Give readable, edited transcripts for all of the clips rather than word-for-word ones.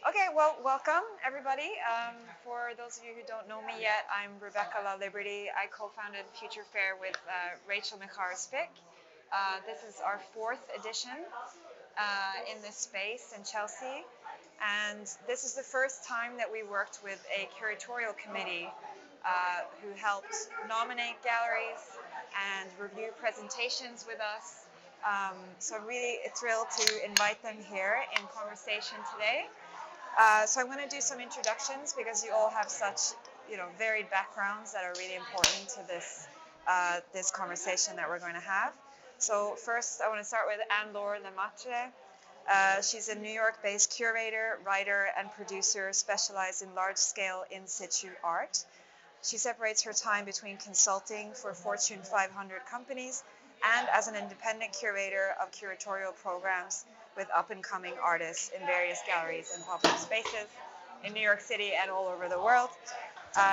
Okay, well, welcome everybody. For those of you who don't know me yet, I'm Rebeca Laliberte. I co-founded Future Fair with Rachel Michara-Spick. This is our fourth edition in this space in Chelsea, and this is the first time that we worked with a curatorial committee who helped nominate galleries and review presentations with us. So I'm really thrilled to invite them here in conversation today. So I'm going to do some introductions because you all have such, varied backgrounds that are really important to this conversation that we're going to have. So first, I want to start with Anne-Laure Lemaitre. She's a New York-based curator, writer, and producer specialized in large-scale in situ art. She separates her time between consulting for Fortune 500 companies and as an independent curator of curatorial programs with up-and-coming artists in various galleries and public spaces in New York City and all over the world.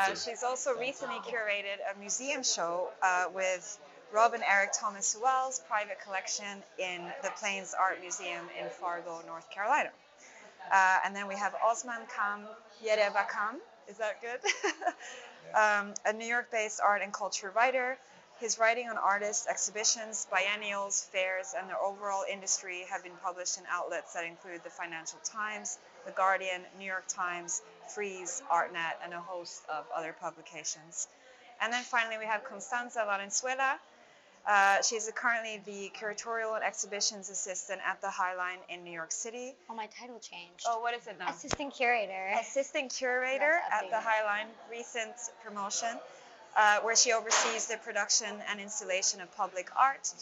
She's also recently curated a museum show with Rob and Eric Thomas Sewell's private collection in the Plains Art Museum in Fargo, North Carolina. And then we have Osman Can Yerebakan. Is that good? A New York-based art and culture writer. His writing on artists, exhibitions, biennials, fairs, and the overall industry have been published in outlets that include the Financial Times, The Guardian, New York Times, Frieze, ArtNet, and a host of other publications. And then finally we have Constanza Valenzuela. She's currently the curatorial and exhibitions assistant at the High Line in New York City. Oh, my title changed. Oh, what is it now? Assistant curator. Assistant curator at the High Line, recent promotion, where she oversees the production and installation of public art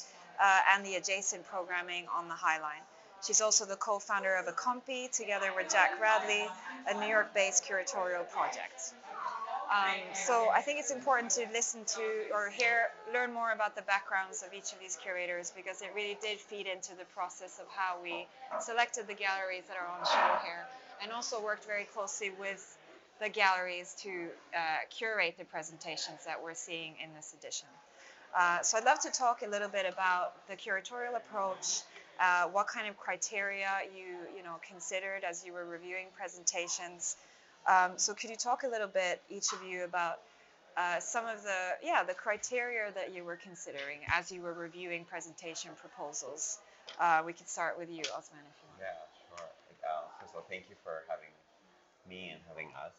and the adjacent programming on the High Line. She's also the co-founder of ACOMPI, together with Jack Radley, a New York-based curatorial project. So I think it's important to listen to or learn more about the backgrounds of each of these curators, because it really did feed into the process of how we selected the galleries that are on show here, and also worked very closely with the galleries to curate the presentations that we're seeing in this edition. So I'd love to talk a little bit about the curatorial approach, what kind of criteria you considered as you were reviewing presentations. So could you talk a little bit, each of you, about some of the criteria that you were considering as you were reviewing presentation proposals? We could start with you, Osman, if you want. Yeah, sure. First of all, thank you for having me and having us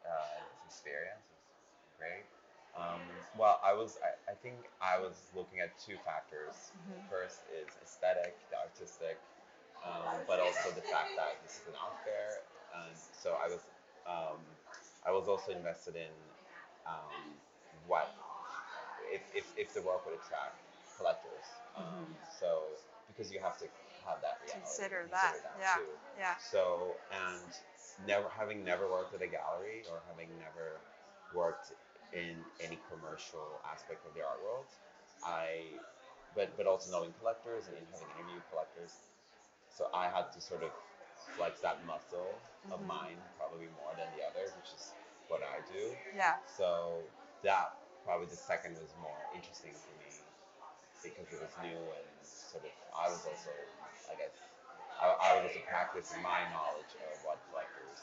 in this experience. It's great. I think I was looking at two factors. First is aesthetic, the artistic, but also the fact that this is an art fair, and so I was also invested in what if the work would attract collectors. So because you have to have that reality, Consider that. Yeah. too. Yeah. So and having never worked at a gallery or having never worked in any commercial aspect of the art world, but also knowing collectors and having interviewed collectors, so I had to sort of flex that muscle of mine probably more than the others, which is what I do. Yeah. So that probably the second was more interesting for me because it was new and sort of I was also, I guess, I was also practicing my knowledge of what collectors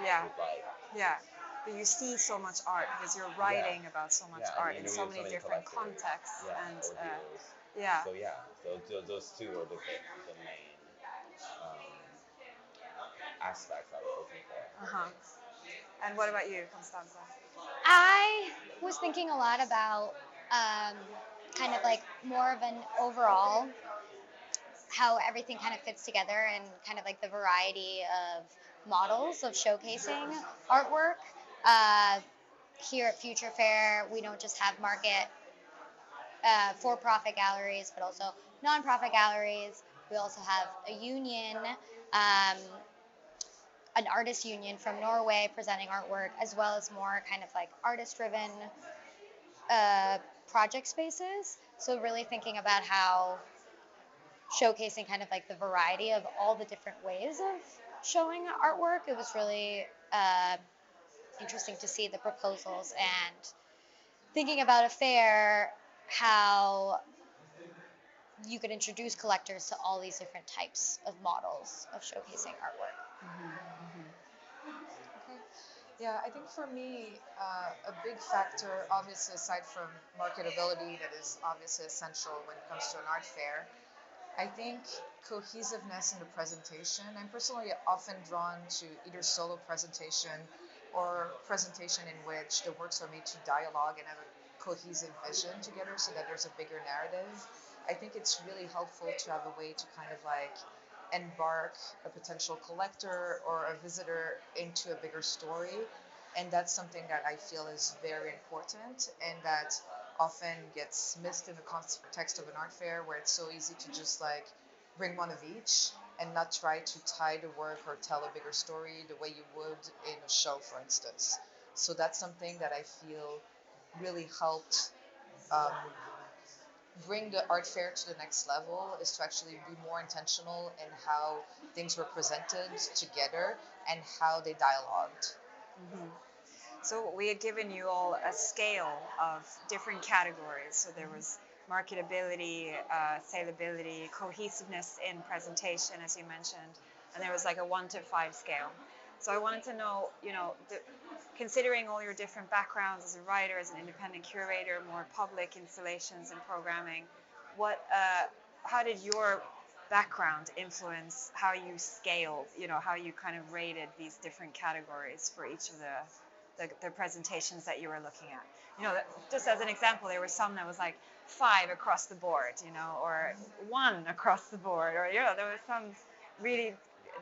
Yeah. would like. Yeah. But you see so much art because you're writing about so much Yeah, art and in you so know, many so different collectors. contexts. Yeah, And or dealers. yeah. So those two were the main um, aspects I was looking for. Uh-huh. And what about you, Constanza? I was thinking a lot about kind of like more of an overall how everything kind of fits together and kind of like the variety of models of showcasing artwork. Here at Future Fair, we don't just have market for-profit galleries, but also non-profit galleries. We also have a union, an artist union from Norway presenting artwork, as well as more kind of like artist-driven project spaces. So really thinking about how showcasing kind of like the variety of all the different ways of showing artwork. It was really interesting to see the proposals and thinking about a fair, how you could introduce collectors to all these different types of models of showcasing artwork. Yeah, I think for me, a big factor, obviously, aside from marketability, that is obviously essential when it comes to an art fair, I think cohesiveness in the presentation. I'm personally often drawn to either solo presentation or presentation in which the works are made to dialogue and have a cohesive vision together so that there's a bigger narrative. I think it's really helpful to have a way to kind of like embark a potential collector or a visitor into a bigger story. And that's something that I feel is very important and that often gets missed in the context of an art fair where it's so easy to just like bring one of each and not try to tie the work or tell a bigger story the way you would in a show, for instance. So that's something that I feel really helped um, bring the art fair to the next level is to actually be more intentional in how things were presented together and how they dialogued. Hmm. So we had given you all a scale of different categories. So there was marketability, saleability, cohesiveness in presentation, as you mentioned, and there was like a 1 to 5 scale. So I wanted to know, considering all your different backgrounds as a writer, as an independent curator, more public installations and programming, how did your background influence how you scaled, how you kind of rated these different categories for each of the presentations that you were looking at? Just as an example, there were some that was like 5 across the board, or 1 across the board, or there was some really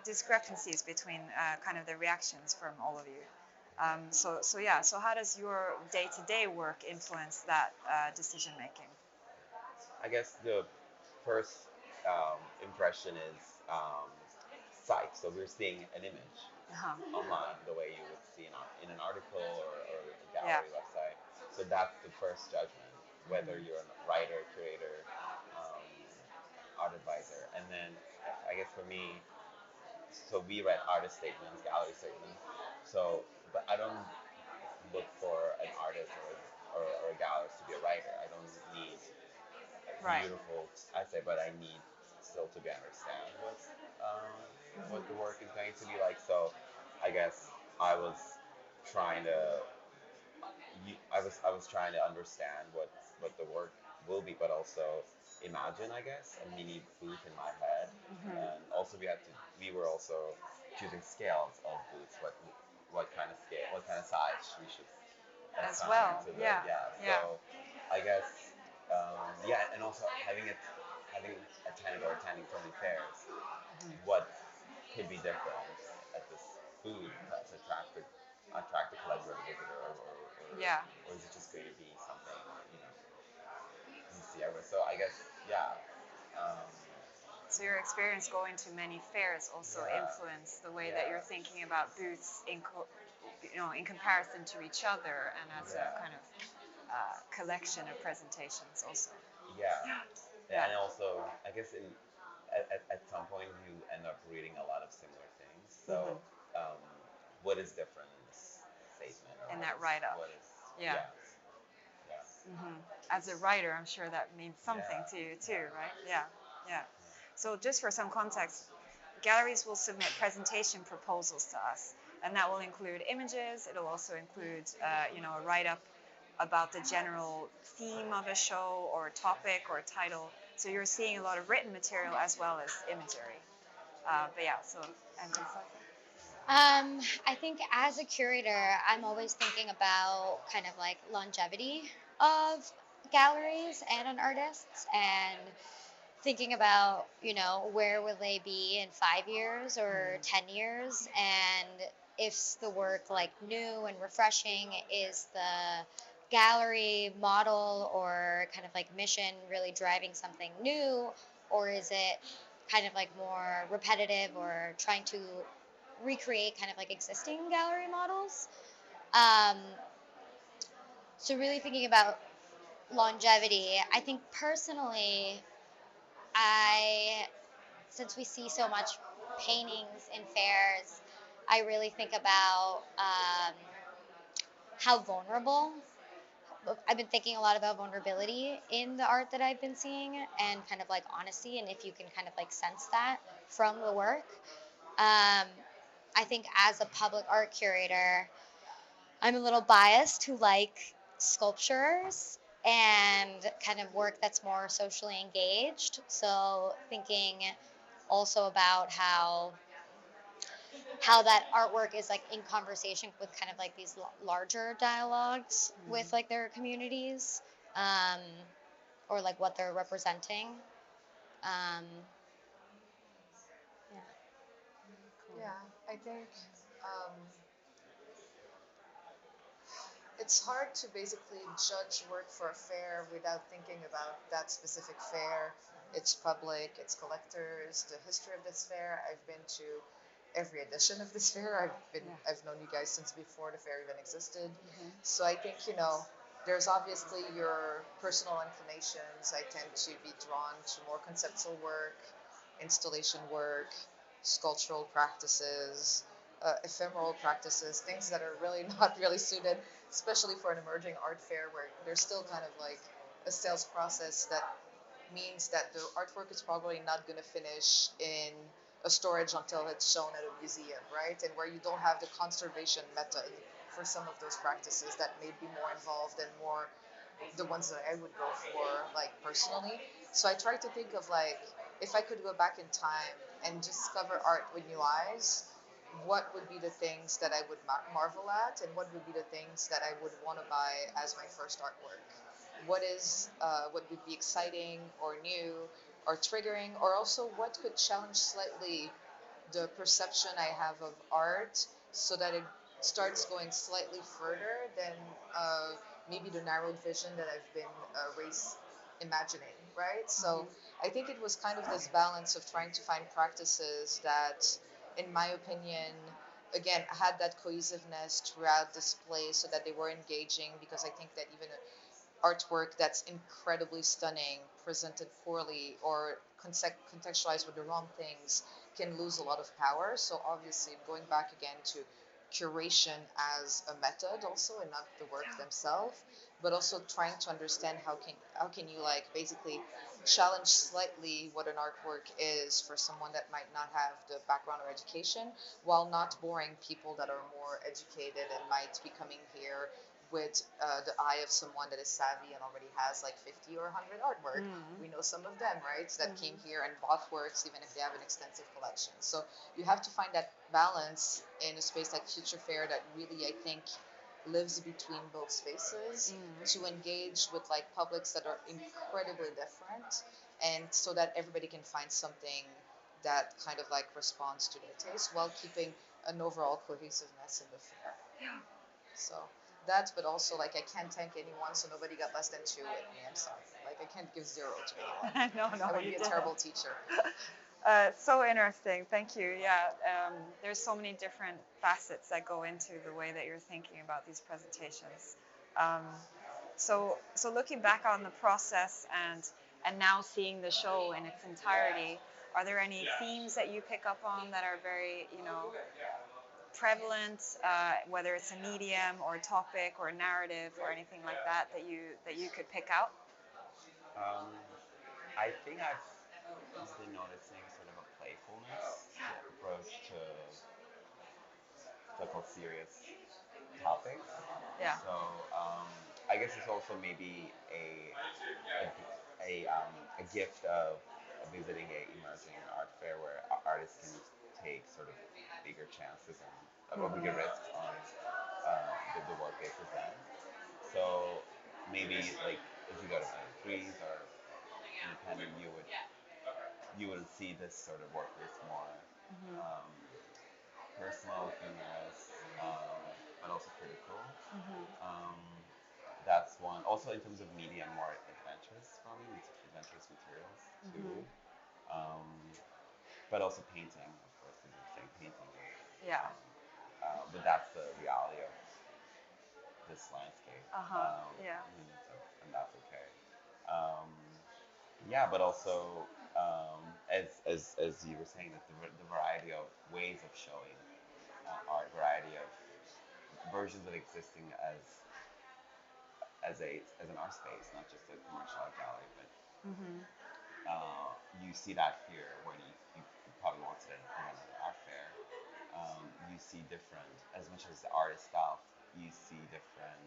discrepancies between kind of the reactions from all of you. So yeah. So how does your day-to-day work influence that decision making? I guess the first impression is sight. So we're seeing an image Uh-huh. online the way you would see in an article or a Yeah. gallery website. So that's the first judgment, whether Mhm. you're a writer, curator, um, art advisor. And then I guess for me, so we write artist statements, gallery statements. So, but I don't look for an artist or a gallerist to be a writer. I don't need a Right. beautiful essay, but I need still to be understand what the Mhm. work is going to be like. So, I guess I was trying to I was trying to understand what the work will be, but also imagine, I guess, a mini booth in my head. Mhm. And also we were also choosing scales of booths, what kind of scale, what kind of size we should As assign well. to the Yeah. yeah. Yeah. So I guess yeah, and also having attending so many fairs, Mhm. what could be different at this booth to attract the collector or the visitor, Yeah. or is it just going to be something you see everywhere? So I guess yeah, um, So your experience going to many fairs also yeah, influence the way that yeah, you're thinking about booths in comparison to each other and as a yeah, kind of collection of presentations also. yeah, Yeah. and also I guess at some point you end up reading a lot of similar things. Hmm. So um, what is different in this statement, or In that write up. what is Yeah. yeah, yeah, Hmm. As a writer, I'm sure that means something yeah, to you yeah, too, right? Yeah. Yeah. So just for some context, galleries will submit presentation proposals to us, and that will include images. It'll also include, a write-up about the general theme of a show or topic or title. So you're seeing a lot of written material as well as imagery. But yeah, so and I think as a curator, I'm always thinking about kind of like longevity of galleries and an artists and thinking about, where will they be in 5 years or 10 years and if the work like new and refreshing is the gallery model or kind of like mission really driving something new or is it kind of like more repetitive or trying to recreate kind of like existing gallery models. Um, so really thinking about longevity, I think personally, I since we see so much paintings in fairs, I really think about how vulnerable. I've been thinking a lot about vulnerability in the art that I've been seeing and kind of like honesty and if you can kind of like sense that from the work. I think as a public art curator, I'm a little biased to like sculptures and kind of work that's more socially engaged. So thinking also about how that artwork is like in conversation with kind of like these larger dialogues with like their communities, um, or like what they're representing. Um, yeah. Yeah, I think um, it's hard to basically judge work for a fair without thinking about that specific fair, its public, its collectors, the history of this fair. I've been to every edition of this fair. I've known you guys since before the fair even existed. So I think, there's obviously your personal inclinations. I tend to be drawn to more conceptual work, installation work, sculptural practices, ephemeral practices, things that are really not really suited, especially for an emerging art fair where there's still kind of like a sales process that means that the artwork is probably not going to finish in a storage until it's shown at a museum, right? And where you don't have the conservation method for some of those practices that may be more involved and more the ones that I would go for, like personally. So I try to think of like if I could go back in time and discover art with new eyes, what would be the things that I would marvel at, and what would be the things that I would want to buy as my first artwork? What would be exciting or new or triggering, or also what could challenge slightly the perception I have of art so that it starts going slightly further than maybe the narrowed vision that I've been raised imagining, right? So I think it was kind of this balance of trying to find practices that, in my opinion, again, had that cohesiveness throughout display so that they were engaging, because I think that even artwork that's incredibly stunning, presented poorly, or contextualized with the wrong things can lose a lot of power. So obviously, going back again to curation as a method, also, and not the work themselves, but also trying to understand how can you like basically challenge slightly what an artwork is for someone that might not have the background or education, while not boring people that are more educated and might be coming here with the eye of someone that is savvy and already has like 50 or 100 artwork. We know some of them, right, that came here and bought works even if they have an extensive collection. So you have to find that balance in a space like Future Fair that really, I think, lives between both spaces to engage with like publics that are incredibly different, and so that everybody can find something that kind of like responds to their taste while keeping an overall cohesiveness in the fair. So that, but also like I can't tank anyone, so nobody got less than 2 with me. I'm sorry. Like I can't give 0 to anyone. No, I would you be a didn't. terrible teacher. So interesting. Thank you. Yeah, there's so many different facets that go into the way that you're thinking about these presentations. Um, so looking back on the process and now seeing the show in its entirety, are there any themes that you pick up on that are very, prevalent, whether it's a medium or a topic or a narrative or anything like that that you could pick out? Um, I think I've been noticing sort of a playfulness approach to tackle serious topics. Yeah. So I guess it's also maybe a gift of visiting a emerging art fair where artists can take sort of bigger chances or bigger risks on the work they present. So maybe like if you go to Greece or independent, you would see this sort of work as more um, personal, humorous, but also critical. Um, that's one. Also, in terms of media, more adventurous, probably with adventurous materials too. Um, but also painting, of course, because you're saying painting. Yeah. But that's the reality of this landscape. Yeah. And that's okay. Um, yeah, but also as you were saying, that the variety of ways of showing art, variety of versions of existing as an art space, not just a commercial art gallery, but you see that here when you probably went to another art fair. You see different, as much as the art itself you see different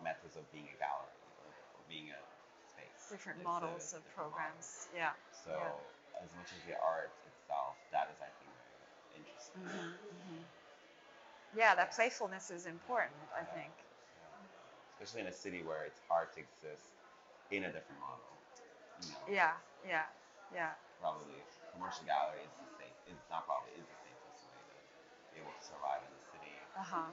methods of being a gallery or being a space. Different It's models of different programs. models. Yeah. So Yeah. as much as the art itself, that is I think very interesting. Yeah, that playfulness is important, I think. Yeah. Especially in a city where it's hard to exist in a different model. You know, Yeah, yeah, yeah. probably commercial gallery is the safe. It's not probably is the safest way to be able to survive in the city. Uh-huh.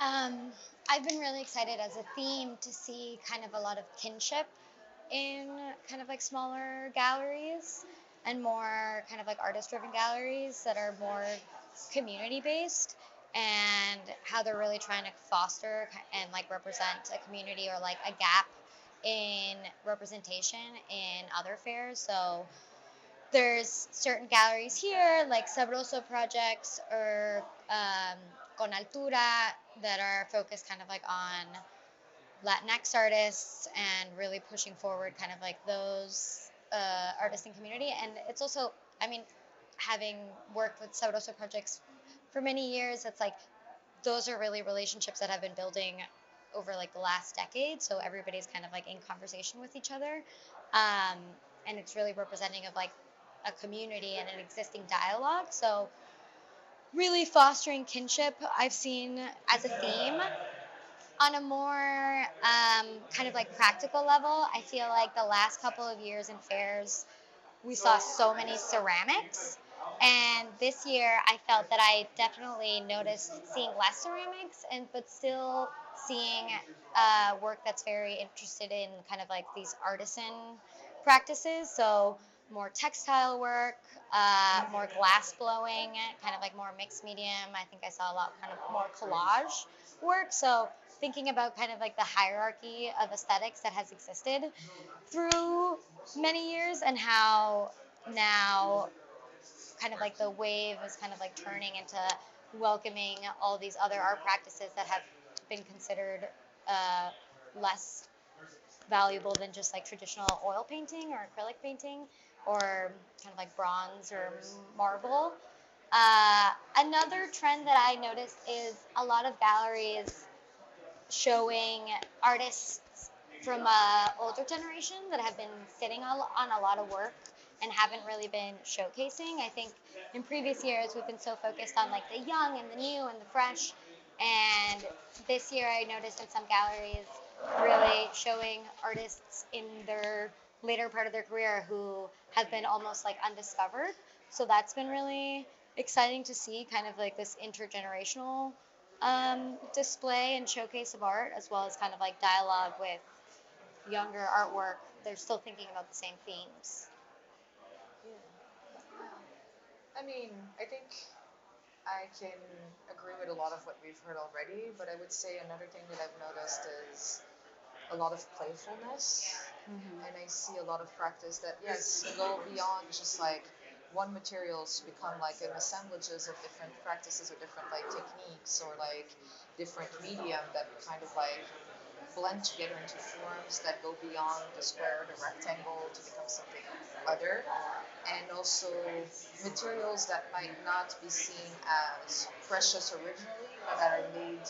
Um, I've been really excited as a theme to see kind of a lot of kinship in kind of like smaller galleries and more kind of like artist driven galleries that are more community based, and how they're really trying to foster and like represent a community or like a gap in representation in other fairs. So there's certain galleries here, like Sabroso projects or Con Altura, that are focused kind of like on Latinx artists and really pushing forward kind of like those artists in community. And it's also, I mean, having worked with Sabroso projects for many years, it's like those are really relationships that have been building over like the last decade. So everybody's kind of like in conversation with each other. Um, and it's really representing of like a community and an existing dialogue. So really fostering kinship, I've seen as a theme. On a more kind of like practical level, I feel like the last couple of years in fairs, we saw so many ceramics. And this year, I felt that I definitely noticed seeing less ceramics, and but still seeing work that's very interested in kind of like these artisan practices. So more textile work, more glass blowing, kind of like more mixed medium. I think I saw a lot kind of more collage work. So thinking about kind of like the hierarchy of aesthetics that has existed through many years, and how now kind of like the wave is kind of like turning into welcoming all these other art practices that have been considered uh, less valuable than just like traditional oil painting or acrylic painting or kind of like bronze or marble. Another trend that I noticed is a lot of galleries showing artists from older generation that have been sitting on a lot of work and haven't really been showcasing. I think in previous years we've been so focused on like the young and the new and the fresh, and this year I noticed in some galleries really showing artists in their later part of their career who have been almost like undiscovered. So that's been really exciting to see, kind of like this intergenerational display and showcase of art, as well as kind of like dialogue with younger artwork. They're still thinking about the same themes. I mean, I think I can agree with a lot of what we've heard already, but I would say another thing that I've noticed is a lot of playfulness, and I see a lot of practice that, yes, go beyond just like one materials to become like an assemblages of different practices or different like techniques or like different medium that kind of like blend together into forms that go beyond the square or the rectangle to become something other, and also materials that might not be seen as precious originally, but that are made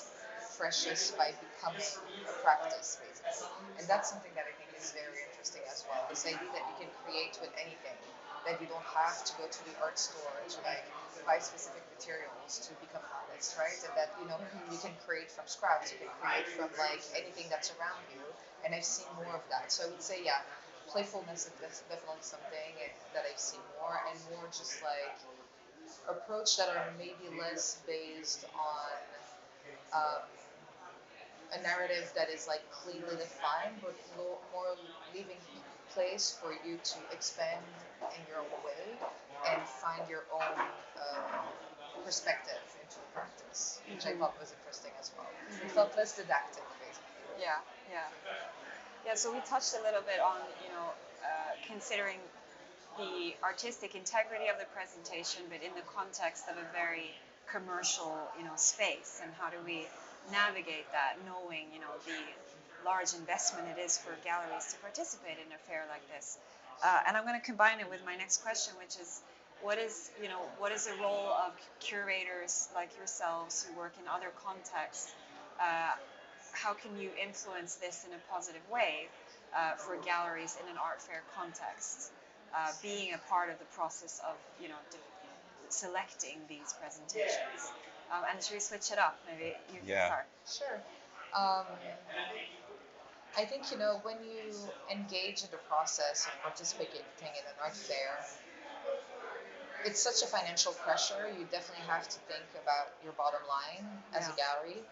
precious by becoming a practice, basically. And that's something that I think is very interesting as well. This idea that you can create with anything, that you don't have to go to the art store to like buy specific materials to become an artist, right? And that you can create from scratch, you can create from like anything that's around you. And I've seen more of that. So I would say, yeah, playfulness is definitely something that I've seen more, and more just like approach that are maybe less based on um, a narrative that is like clearly defined, but more leaving place for you to expand in your own way and find your own perspective into the practice, which I thought was interesting as well. It felt less didactic, basically. Yeah, yeah. Yeah, so we touched a little bit on, considering the artistic integrity of the presentation, but in the context of a very commercial, space, and how do we navigate that, knowing, the large investment it is for galleries to participate in a fair like this. And I'm going to combine it with my next question, which is, what is the role of curators like yourselves who work in other contexts? Uh, how can you influence this in a positive way for galleries in an art fair context? Being a part of the process of selecting these presentations. And should we switch it up? Maybe you can Yeah. start. Sure. I think, when you engage in the process of participating in an art fair, it's such a financial pressure. You definitely have to think about your bottom line as a gallery.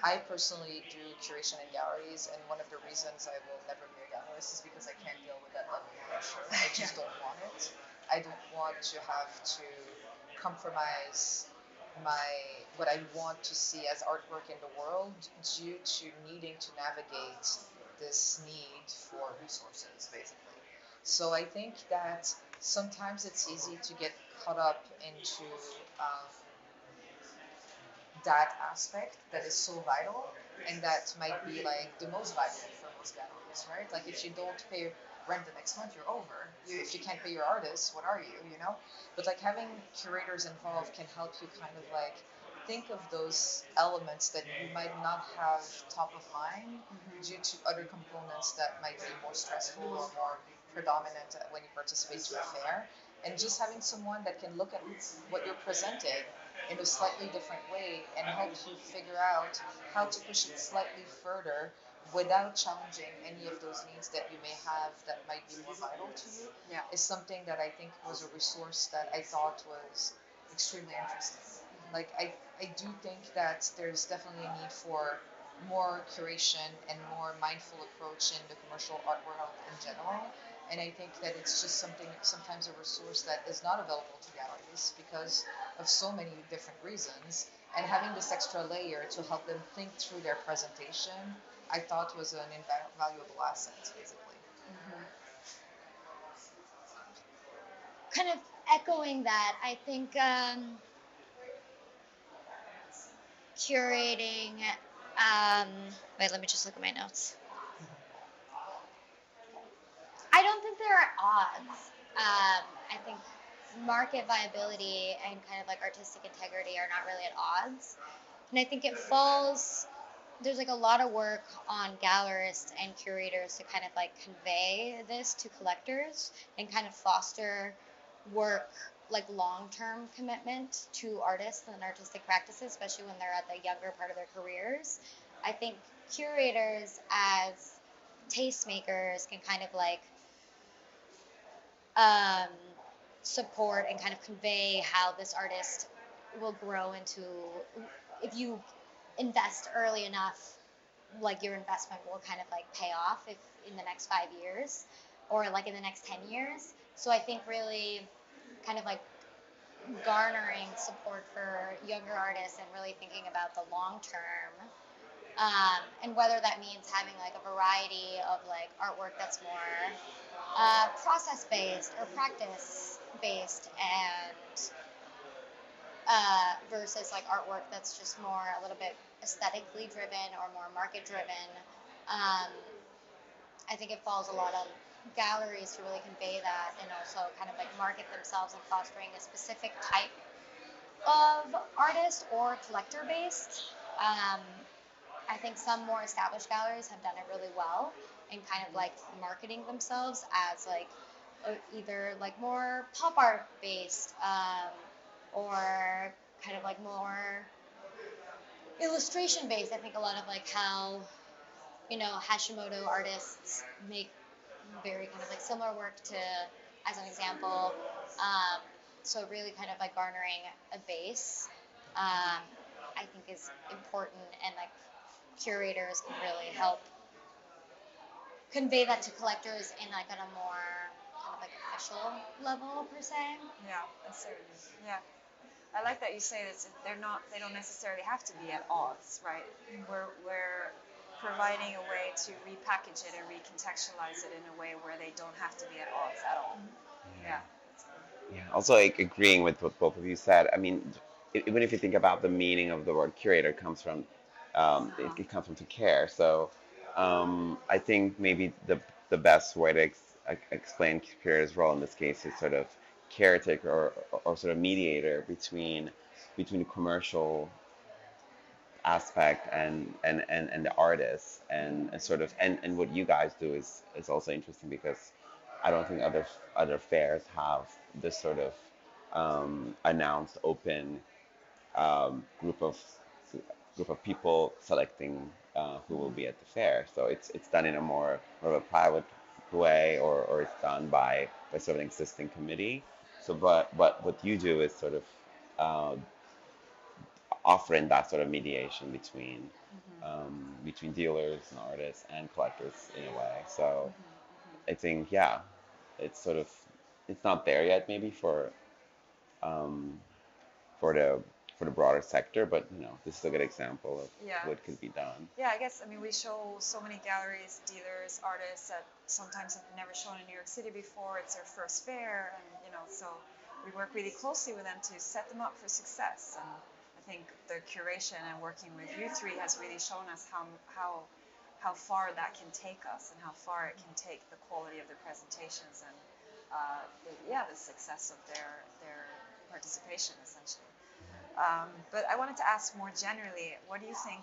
I personally do curation in galleries, and one of the reasons I will never be a gallerist is because I can't deal with that level of pressure. I just don't want it. I don't want to have to compromise my what I want to see as artwork in the world due to needing to navigate this need for resources, basically. So I think that sometimes it's easy to get caught up into um, that aspect that is so vital and that might be like the most vital for most galleries, right? Like if you don't pay rent the next month, you're over. If you can't pay your artists, what are you? But like having curators involved can help you kind of like think of those elements that you might not have top of mind due to other components that might be more stressful or more predominant when you participate to a fair. And just having someone that can look at what you're presenting in a slightly different way and help you figure out how to push it slightly further without challenging any of those needs that you may have that might be more vital to you is something that I think was a resource that I thought was extremely interesting. Like I do think that there's definitely a need for more curation and more mindful approach in the commercial art world in general. And I think that it's just something, sometimes a resource that is not available to galleries because of so many different reasons. And having this extra layer to help them think through their presentation, I thought was an invaluable asset, basically. Kind of echoing that, I think curating. Um, Wait, let me just look at my notes. I don't think there are odds. I think market viability and kind of like artistic integrity are not really at odds. And I think it falls, there's like a lot of work on gallerists and curators to kind of like convey this to collectors and kind of foster work like long-term commitment to artists and artistic practices, especially when they're at the younger part of their careers. I think curators as tastemakers can kind of like um, support and kind of convey how this artist will grow into, if you invest early enough, like your investment will kind of like pay off if in the next 5 years or like in the next 10 years. So I think really kind of like garnering support for younger artists and really thinking about the long term, and whether that means having like a variety of like artwork that's more process based or practice based and versus like artwork that's just more a little bit aesthetically driven or more market driven. um, I think it falls a lot on galleries to really convey that and also kind of like market themselves and fostering a specific type of artist or collector based. um, I think some more established galleries have done it really well in kind of like marketing themselves as like either like more pop art based, or kind of like more illustration based. I think a lot of like how Hashimoto artists make very kind of like similar work to, as an example. So really kind of like garnering a base, I think is important, and like curators can really help convey that to collectors in like on a more kind of like official level per se. Yeah, that's so. Yeah, I like that you say that they don't necessarily have to be at odds, right? We're providing a way to repackage it and recontextualize it in a way where they don't have to be at odds at all. Yeah. Yeah. Also, like agreeing with what both of you said. I mean, even if you think about the meaning of the word curator, comes from it comes from to care. So I think maybe the best way to explain curator's role in this case is sort of caretaker or sort of mediator between the commercial aspect and the artists and sort of and what you guys do is also interesting because I don't think other fairs have this sort of announced open group of people selecting who will be at the fair. So it's done in a more of a private way, or it's done by sort of an existing committee. So, but what you do is sort of uh, offering that sort of mediation between dealers and artists and collectors in a way. So I think yeah, it's sort of it's not there yet maybe um, for the broader sector, but this is a good example of Yeah. what could be done. Yeah, I guess, I mean, we show so many galleries, dealers, artists that sometimes have never shown in New York City before. It's their first fair, and so we work really closely with them to set them up for success. And I think the curation and working with you three has really shown us how far that can take us and how far it can take the quality of the presentations and the success of their participation essentially. But I wanted to ask more generally, what do you think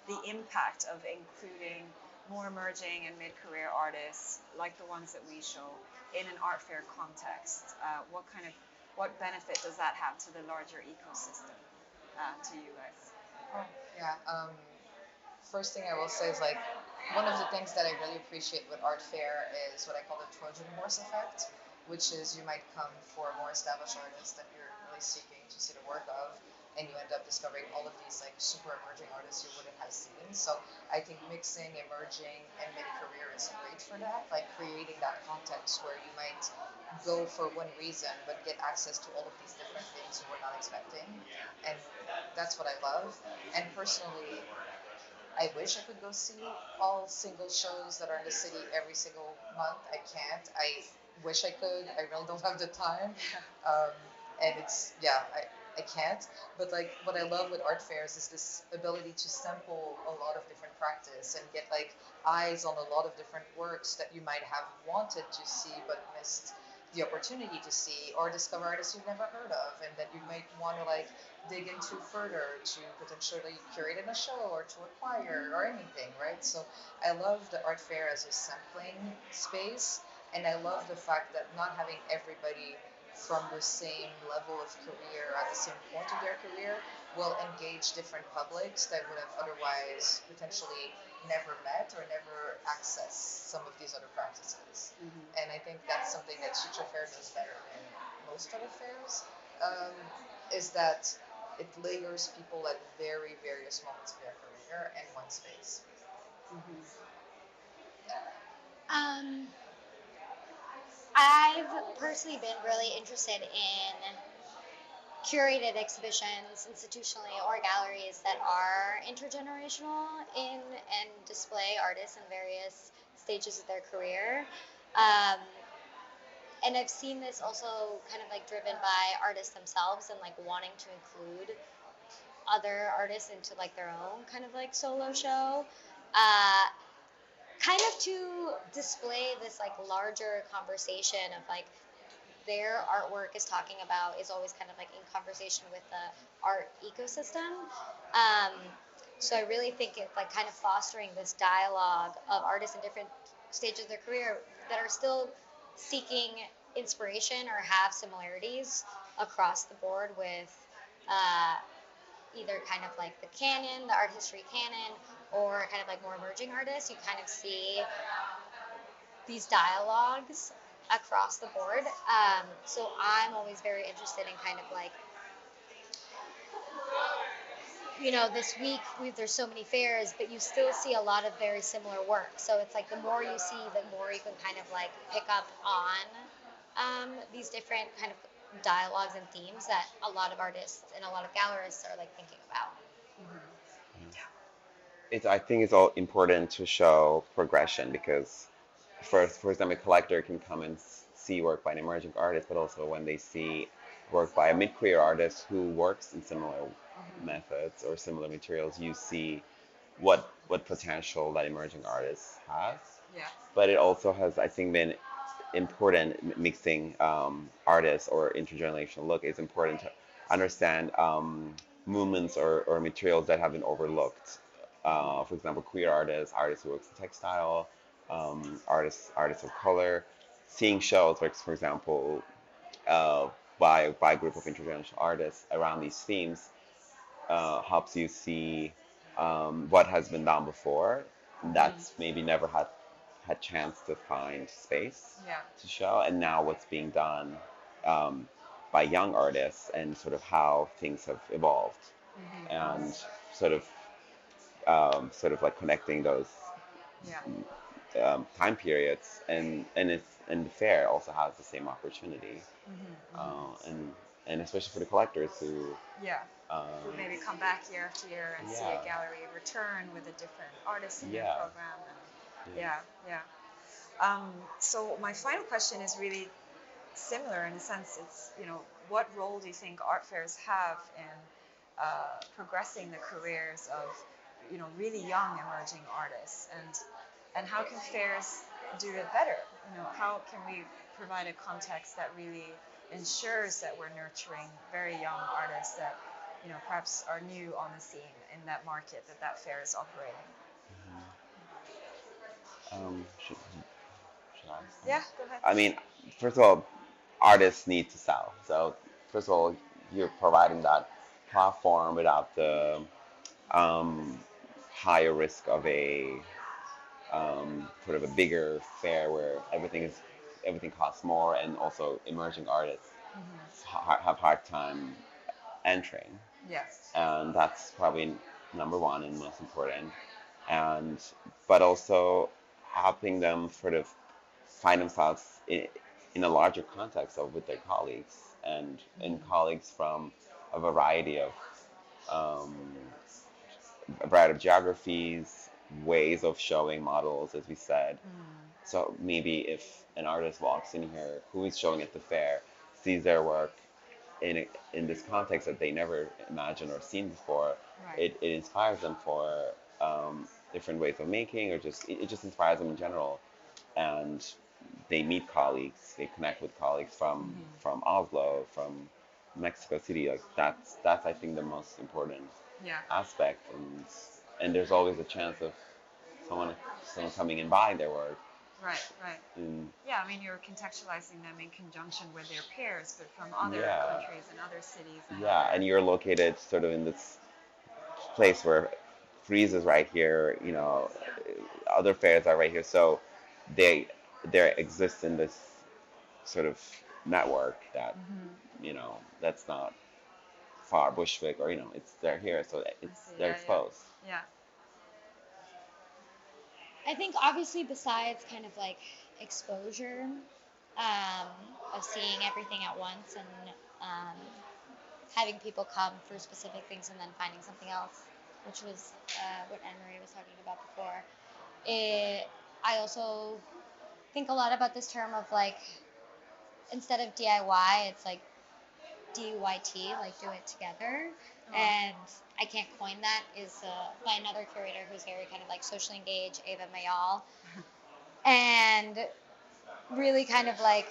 the impact of including more emerging and mid-career artists like the ones that we show in an art fair context? What benefit does that have to the larger ecosystem, to you guys? Oh, yeah. First thing I will say is like one of the things that I really appreciate with art fair is what I call the Trojan horse effect, which is you might come for a more established artist that you're really seeking to see the work of, and you end up discovering all of these like super emerging artists you wouldn't have seen. So I think mixing emerging and mid-career is great for that, like creating that context where you might go for one reason but get access to all of these different things you were not expecting, and that's what I love. And personally, I wish I could go see all single shows that are in the city every single month. I can't. I wish I could. I really don't have the time. Um, and I can't. But like what I love with art fairs is this ability to sample a lot of different practice and get like eyes on a lot of different works that you might have wanted to see but missed the opportunity to see, or discover artists you've never heard of and that you might want to like dig into further to potentially curate in a show or to acquire or anything, right? So I love the art fair as a sampling space, and I love the fact that not having everybody from the same level of career at the same point of their career will engage different publics that would have otherwise potentially never met or never accessed some of these other practices. And I think that's something that Sutra Fair does better than most other fairs, um, is that it layers people at very various moments of their career in one space. Um, I've personally been really interested in curated exhibitions institutionally or galleries that are intergenerational in and display artists in various stages of their career. Um, and I've seen this also kind of like driven by artists themselves and like wanting to include other artists into like their own kind of like solo show. Uh, Kind of to display this like larger conversation of like their artwork is talking about is always kind of like in conversation with the art ecosystem. Um, so I really think it's like kind of fostering this dialogue of artists in different stages of their career that are still seeking inspiration or have similarities across the board with uh, either kind of like the canon, the art history canon, or kind of like more emerging artists. You kind of see these dialogues across the board. So I'm always very interested in kind of like, this week there's so many fairs, but you still see a lot of very similar work. So it's like the more you see, the more you can kind of like pick up on these different kind of dialogues and themes that a lot of artists and a lot of gallerists are like thinking about. I think it's all important to show progression because for example, a collector can come and see work by an emerging artist, but also when they see work by a mid-career artist who works in similar methods or similar materials, you see what potential that emerging artist has. Yeah. But it also has, I think, been important mixing artists or intergenerational look. It's important to understand movements or materials that have been overlooked. For example, queer artists, artists who work in textile, artists of color, seeing shows, like for example, uh, by a group of intergenerational artists around these themes helps you see what has been done before that's maybe never had chance to find space Yeah. to show, and now what's being done um, by young artists and sort of how things have evolved, and sort of sort of like connecting those Yeah. time periods, and the fair also has the same opportunity, and especially for the collectors who Yeah. Who maybe come back year after year and see a yeah gallery return with a different artist in their yeah program. And yeah. yeah. So my final question is really similar in a sense. It's, what role do you think art fairs have in progressing the careers of, really young emerging artists, and how can fairs do it better? How can we provide a context that really ensures that we're nurturing very young artists that, perhaps are new on the scene in that market that fair is operating? Should I? Yeah, go ahead. I mean, first of all, artists need to sell. So first of all, you're providing that platform without the um, higher risk of a sort of a bigger fair where everything costs more, and also emerging artists have hard time entering, Yes. and that's probably number one and most important. And but also helping them sort of find themselves in a larger context of with their colleagues, and colleagues from a variety of um, geographies, ways of showing models, as we said. So maybe if an artist walks in here who is showing at the fair, sees their work in this context that they never imagined or seen before, Right. it inspires them for different ways of making, or it just inspires them in general, and they meet colleagues, they connect with colleagues from Oslo, from Mexico City. Like that's I think the most important Yeah. aspect, and there's always a chance of someone someone coming and buying their work. Right, right. And Yeah, I mean, you're contextualizing them in conjunction with their peers, but from other yeah, countries and other cities and yeah, other. and you're located sort of in this place where Freeze is right here. Other fairs are right here, so they exist in this sort of network that that's not far Bushwick, or it's they're here, so I it's see. they're Yeah, yeah, exposed. yeah. I think obviously besides kind of like exposure, of seeing everything at once and um, having people come for specific things and then finding something else, which was what Anne Marie was talking about before. I also think a lot about this term of like, instead of DIY, it's like DYT, like do it together. Oh. And I Can't Coin That is by another curator who's very kind of like socially engaged, Ava Mayal, and really kind of like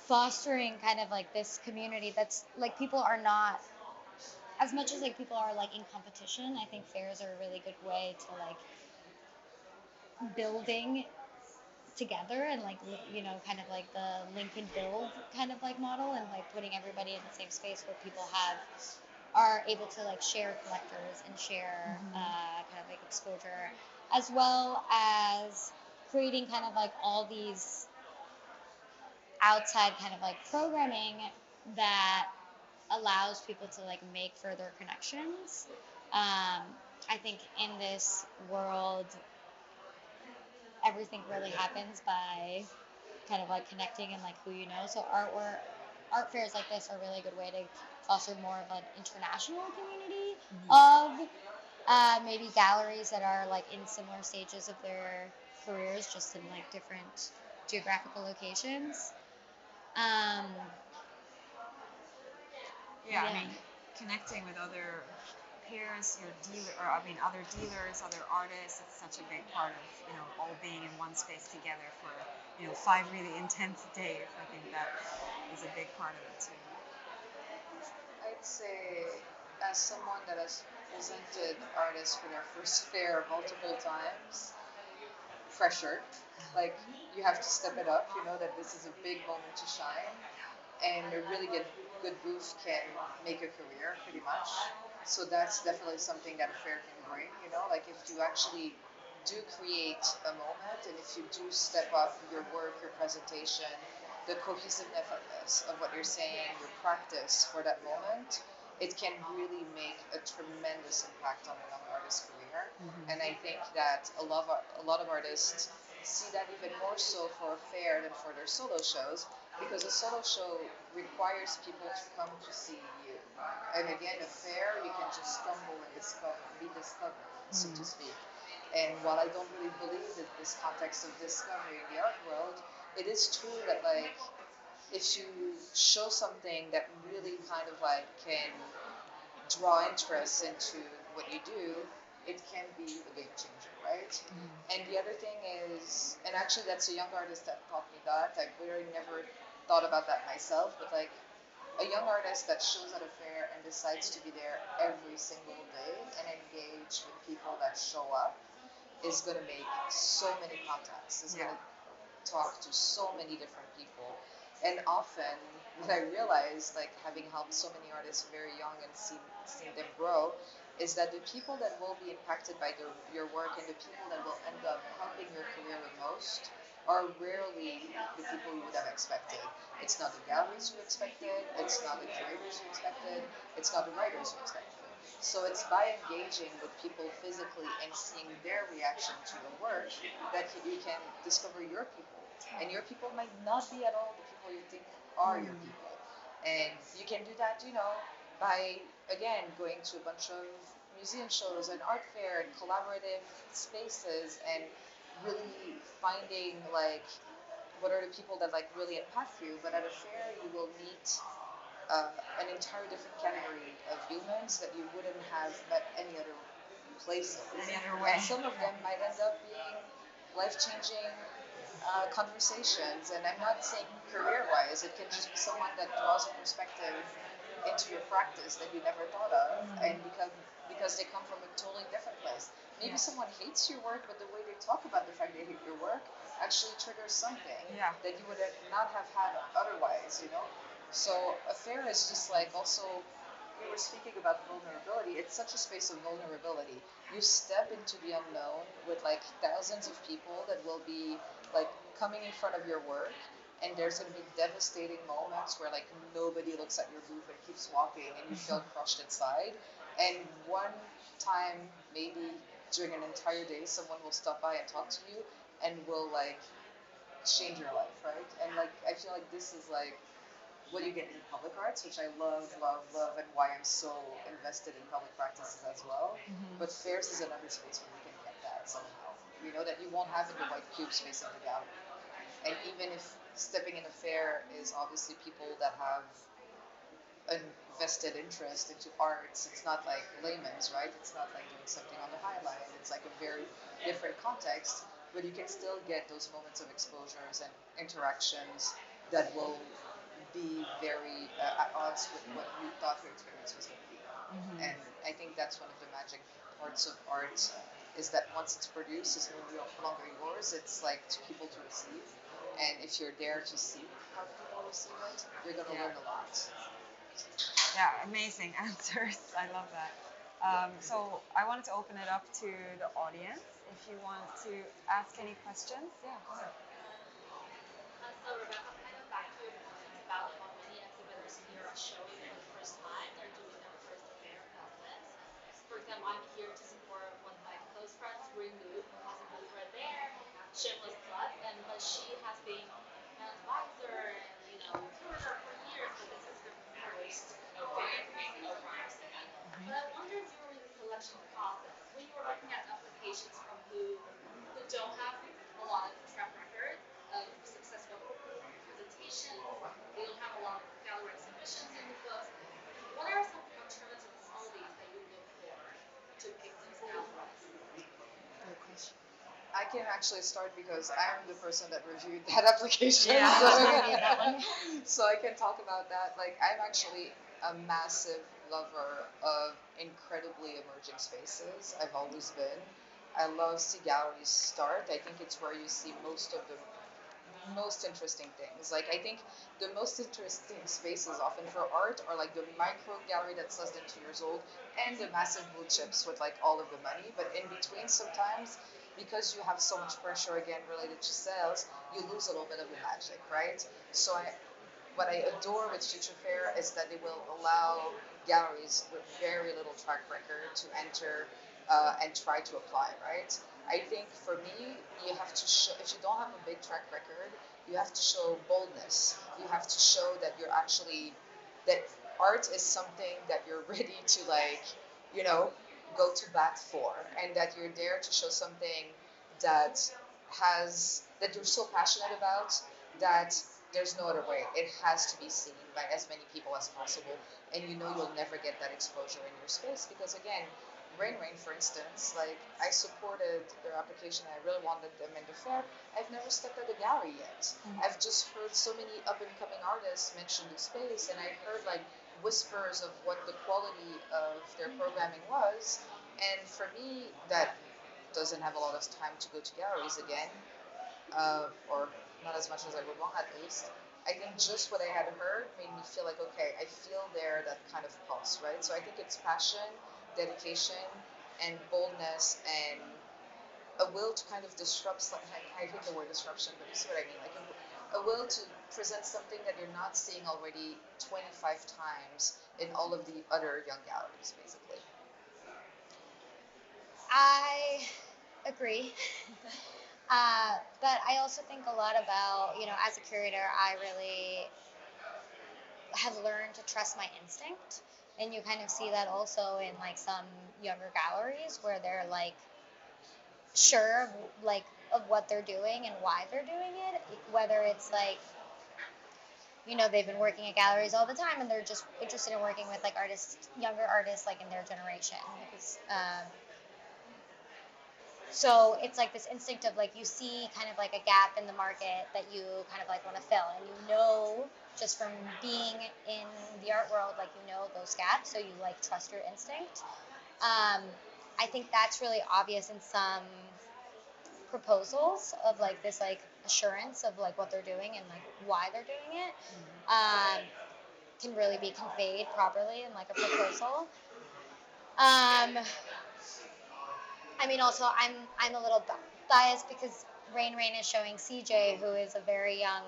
fostering kind of like this community that's like people are not as much as like people are like in competition. I think fairs are a really good way to like building together and like kind of like the link and build kind of like model, and like putting everybody in the same space where people are able to like share collectors and share kind of like exposure, as well as creating kind of like all these outside kind of like programming that allows people to like make further connections. I think in this world, everything really happens by kind of like connecting and like who you know. So art fairs like this are really a good way to foster more of an international community of maybe galleries that are like in similar stages of their careers, just in like different geographical locations. Yeah, I mean, connecting with other peers, your dealer, or I mean other dealers, other artists. It's such a big part of all being in one space together for 5 really intense days. I think that is a big part of it too. I'd say, as someone that has presented artists for their first fair multiple times, pressure. Like, you have to step it up. You know that this is a big moment to shine, and a really good booth can make a career, pretty much. So that's definitely something that a fair can bring. Like if you actually do create a moment, and if you do step up your work, your presentation, the cohesiveness of what you're saying, your practice for that moment, it can really make a tremendous impact on a young artist's career. And I think that a lot of artists see that even more so for a fair than for their solo shows, because a solo show requires people to come to see you. And again, a fair, you can just stumble and be discovered, so to speak. And while I don't really believe in this context of discovery in the art world, it is true that like if you show something that really kind of like can draw interest into what you do, it can be a game changer, right? And the other thing is, and actually that's a young artist that taught me that. I really never thought about that myself, but like a young artist that shows at a fair and decides to be there every single day and engage with people that show up is going to make so many contacts. Is going to talk to so many different people. And often, what I realized, like having helped so many artists very young and seen them grow, is that the people that will be impacted by your work and the people that will end up helping your career the most are rarely the people you would have expected. It's not the galleries you expected, it's not the curators you expected, it's not the writers you expected. So it's by engaging with people physically and seeing their reaction to your work that you can discover your people. And your people might not be at all the people you think are your people. And you can do that, by, again, going to a bunch of museum shows and art fair and collaborative spaces and really finding, like, what are the people that, like, really impact you. But at a fair, you will meet an entire different category of humans that you wouldn't have met any other places. Any other way. And some of them might end up being life-changing conversations. And I'm not saying career-wise. It can just be someone that draws a perspective into your practice that you never thought of, and because they come from a totally different place. Maybe someone hates your work, but the way they talk about the fact they hate your work actually triggers something that you would not have had otherwise. So a fair is just like, also, we were speaking about vulnerability. It's such a space of vulnerability. You step into the unknown with like thousands of people that will be like coming in front of your work, and there's going to be devastating moments where like nobody looks at your booth and keeps walking and you feel crushed inside. And one time, maybe during an entire day, someone will stop by and talk to you and will like change your life, right? And like I feel like this is like what you get in public arts, which I love, love, love, and why I'm so invested in public practices as well. But fairs is another space where you can get that somehow. That you won't have in the white cube space of the gallery. And even if stepping in a fair is obviously people that have a vested interest into arts, it's not like layman's, right? It's not like doing something on the highline. It's like a very different context, but you can still get those moments of exposures and interactions that will be very at odds with what you thought your experience was going to be. And I think that's one of the magic parts of art, is that once it's produced, it's no longer yours. It's like to people to receive. And if you're there to see how people receive it, you're going to learn a lot. Yeah, amazing answers. I love that. So I wanted to open it up to the audience. If you want to ask any questions, go ahead. So Rebecca, kind of back to your point about how many exhibitors here are showing for the first time, they're doing their first fair process. For example, I'm here to support one of my close friends, Green Loop, who has a booth right there, Shameless Plug, but she has been an advisor and curator for years, but this is her first fair person. But I wonder during the selection process, when you were looking at applications from who don't have a lot of track record of successful presentations, they don't have a lot of gallery exhibitions in the books. What are some alternative qualities that you look for can actually start because I'm the person that reviewed that application. Yeah. So, Reviewed that one. so I can talk about that. Like, I'm actually a massive lover of incredibly emerging spaces. I've always been. I love see galleries start. I think it's where you see most of the most interesting things. Like, I think the most interesting spaces often for art are like the micro gallery that's less than 2 years old and the massive blue chips with like all of the money. But in between, sometimes because you have so much pressure again related to sales, you lose a little bit of the magic, right? So what I adore with Future Fair is that they will allow galleries with very little track record to enter and try to apply, right? I think for me, you have to show, if you don't have a big track record, you have to show boldness. You have to show that you're actually, that art is something that you're ready to like, you know, go to bat for, and that you're there to show something that that you're so passionate about that there's no other way. It has to be seen by as many people as possible, and you know you'll never get that exposure in your space because again, Rain, for instance, like I supported their application. I really wanted them in the fair. I've never stepped at the gallery yet. I've just heard so many up and coming artists mention the space, and I heard like whispers of what the quality of their programming was. And for me, that doesn't have a lot of time to go to galleries again, or not as much as I would want at least. I think just what I had heard made me feel like, okay, I feel there that kind of pulse, right? So I think it's passion, dedication, and boldness, and a will to kind of disrupt. I hate the word disruption, but you see what I mean? Like a will to present something that you're not seeing already 25 times in all of the other young galleries, basically. I agree. But I also think a lot about, as a curator, I really have learned to trust my instinct. And you kind of see that also in like some younger galleries where they're like sure of like of what they're doing and why they're doing it. Whether it's like, they've been working at galleries all the time and they're just interested in working with like artists, younger artists like in their generation. Because so it's like this instinct of like you see kind of like a gap in the market that you kind of like want to fill, and just from being in the art world, like those gaps, so you like trust your instinct. I think that's really obvious in some proposals of like this like assurance of like what they're doing and like why they're doing it. Can really be conveyed properly in like a proposal. I mean, also, I'm a little biased because Rain is showing CJ, who is a very young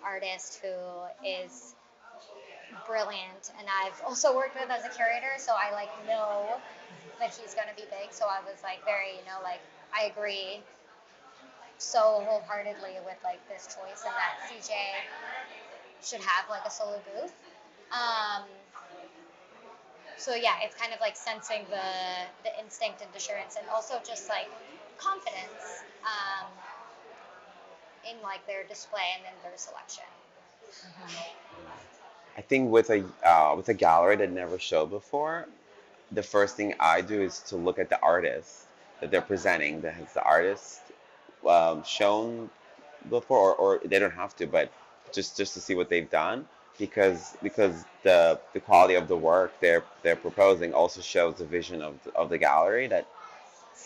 artist who is brilliant, and I've also worked with as a curator, so I like know that he's gonna be big. So I was like very, like I agree so wholeheartedly with like this choice, and that CJ should have like a solo booth. Um, So yeah, it's kind of like sensing the instinct and assurance, and also just like confidence in like their display and in their selection. I think with a gallery that never showed before, the first thing I do is to look at the artist that they're presenting. That has the artist shown before, or they don't have to, but just to see what they've done, because the quality of the work they're proposing also shows the vision of the gallery that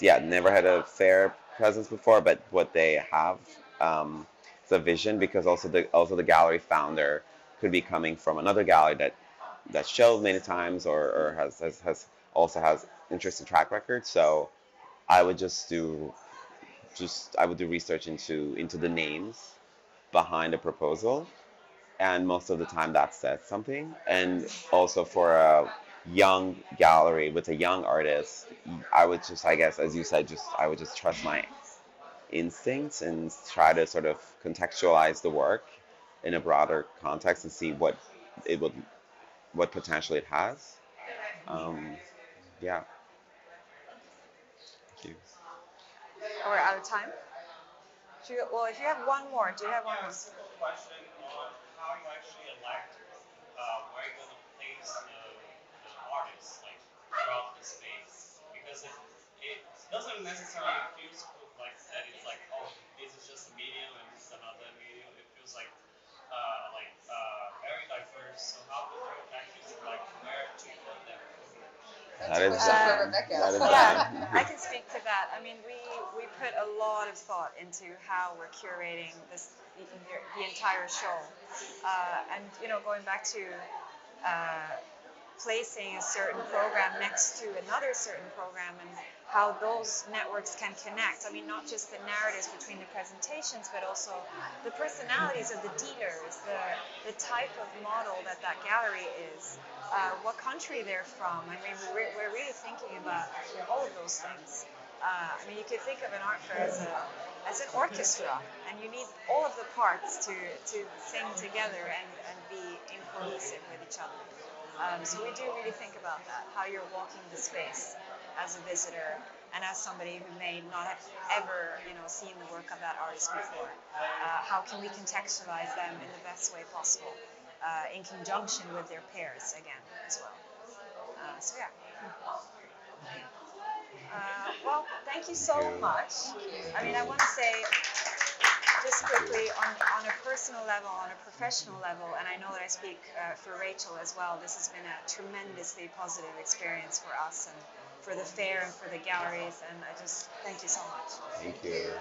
yeah never had a fair presence before, but what they have is a vision, because also the gallery founder could be coming from another gallery that showed many times, or has also has interesting track record. So I would I would do research into the names behind a proposal, and most of the time that says something. And also for a young gallery with a young artist, I would just, I guess, as you said, I would just trust my instincts and try to sort of contextualize the work in a broader context and see it would what potential it has. Um, yeah. Thank you. Oh, we're out of time. Well, if you have one more, do you have one more? Simple question on how you actually elect where you're going to place the artists like throughout the space, because it doesn't necessarily feel like That is question for done. Rebecca. That is Yeah, done. I can speak to that. I mean, we put a lot of thought into how we're curating the entire show, and going back to uh, placing a certain program next to another certain program and how those networks can connect. I mean, not just the narratives between the presentations, but also the personalities of the dealers, the type of model that gallery is, what country they're from. I mean, we're really thinking about all of those things. I mean, you could think of an art fair as an orchestra, and you need all of the parts to sing together and be in cohesive with each other. So we do really think about that, how you're walking the space as a visitor and as somebody who may not have ever, seen the work of that artist before. How can we contextualize them in the best way possible, in conjunction with their peers again as well. So yeah. Well, thank you so much. I mean, I want to say just quickly on a personal level, on a professional level, and I know that I speak for Rachel as well, this has been a tremendously positive experience for us and for the fair and for the galleries, and I just thank you so much. Thank you.